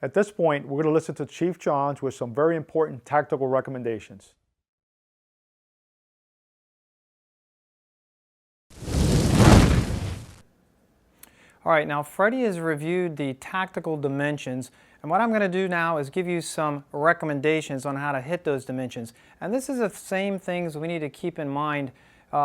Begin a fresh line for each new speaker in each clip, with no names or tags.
At this point, we're going to listen to Chief Johns with some very important tactical recommendations.
All right, now Freddie has reviewed the tactical dimensions, and what I'm going to do now is give you some recommendations on how to hit those dimensions. And this is the same things we need to keep in mind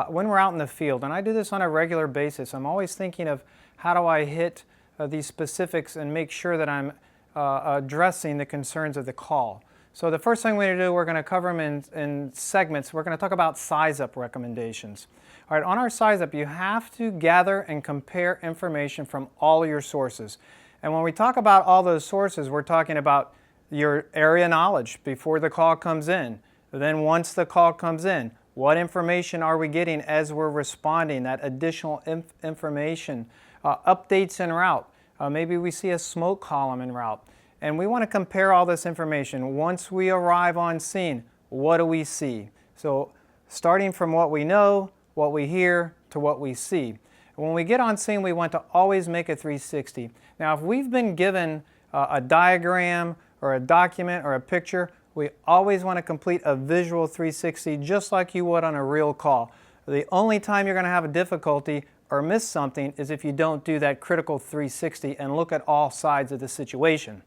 when we're out in the field. And I do this on a regular basis. I'm always thinking of how do I hit these specifics and make sure that I'm addressing the concerns of the call. So the first thing we're going to do, we're going to cover them in segments. We're going to talk about size-up recommendations. All right, on our size-up, you have to gather and compare information from all your sources. And when we talk about all those sources, we're talking about your area knowledge before the call comes in. Then once the call comes in, what information are we getting as we're responding, that additional information, updates en route. Maybe we see a smoke column en route. And we want to compare all this information. Once we arrive on scene, what do we see? So starting from what we know, what we hear, to what we see. When we get on scene, we want to always make a 360. Now, if we've been given a diagram or a document or a picture, we always want to complete a visual 360 just like you would on a real call. The only time you're going to have a difficulty or miss something is if you don't do that critical 360 and look at all sides of the situation.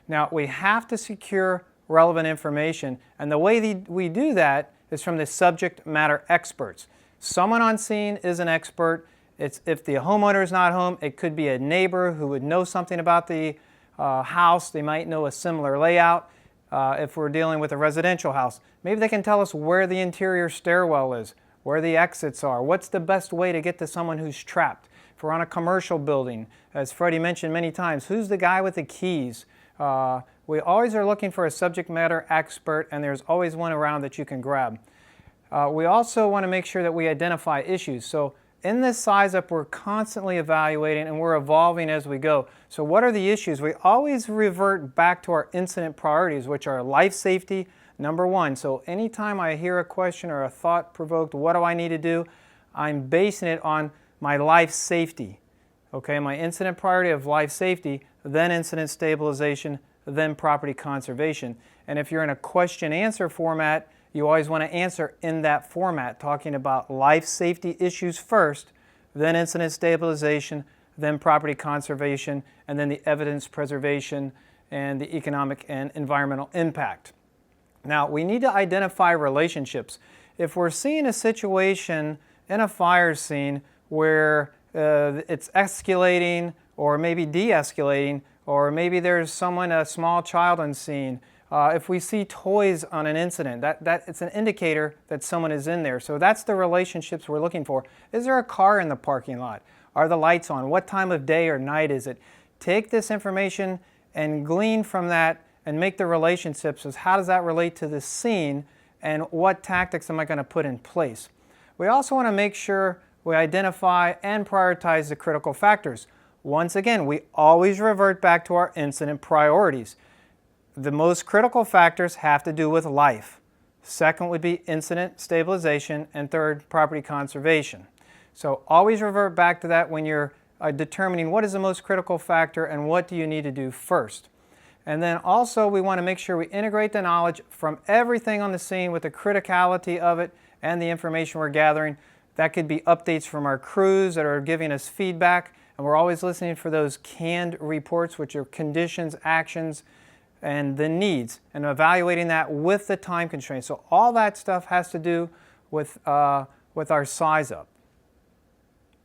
Now, we have to secure relevant information, and the way we do that is from the subject matter experts. Someone on scene is an expert. If the homeowner is not home, it could be a neighbor who would know something about the house. They might know a similar layout. If we're dealing with a residential house, maybe they can tell us where the interior stairwell is, where the exits are, what's the best way to get to someone who's trapped. If we're on a commercial building, as Freddie mentioned many times, who's the guy with the keys? We always are looking for a subject matter expert, and there's always one around that you can grab. We also want to make sure that we identify issues. So in this size-up, we're constantly evaluating and we're evolving as we go. So what are the issues? We always revert back to our incident priorities, which are life safety, number one. So anytime I hear a question or a thought provoked, what do I need to do? I'm basing it on my life safety. Okay, my incident priority of life safety, then incident stabilization, then property conservation. And if you're in a question-answer format, you always want to answer in that format, talking about life safety issues first, then incident stabilization, then property conservation, and then the evidence preservation and the economic and environmental impact. Now, we need to identify relationships. If we're seeing a situation in a fire scene where it's escalating or maybe de-escalating, or maybe there's someone, a small child on scene, if we see toys on an incident, it's an indicator that someone is in there. So that's the relationships we're looking for. Is there a car in the parking lot? Are the lights on? What time of day or night is it? Take this information and glean from that and make the relationships as how does that relate to the scene and what tactics am I going to put in place. We also want to make sure we identify and prioritize the critical factors. Once again, we always revert back to our incident priorities. The most critical factors have to do with life. Second would be incident stabilization, and third, property conservation. So always revert back to that when you're determining what is the most critical factor and what do you need to do first. And then also we want to make sure we integrate the knowledge from everything on the scene with the criticality of it and the information we're gathering. That could be updates from our crews that are giving us feedback, and we're always listening for those canned reports, which are conditions, actions, and the needs, and evaluating that with the time constraints. So all that stuff has to do with our size up.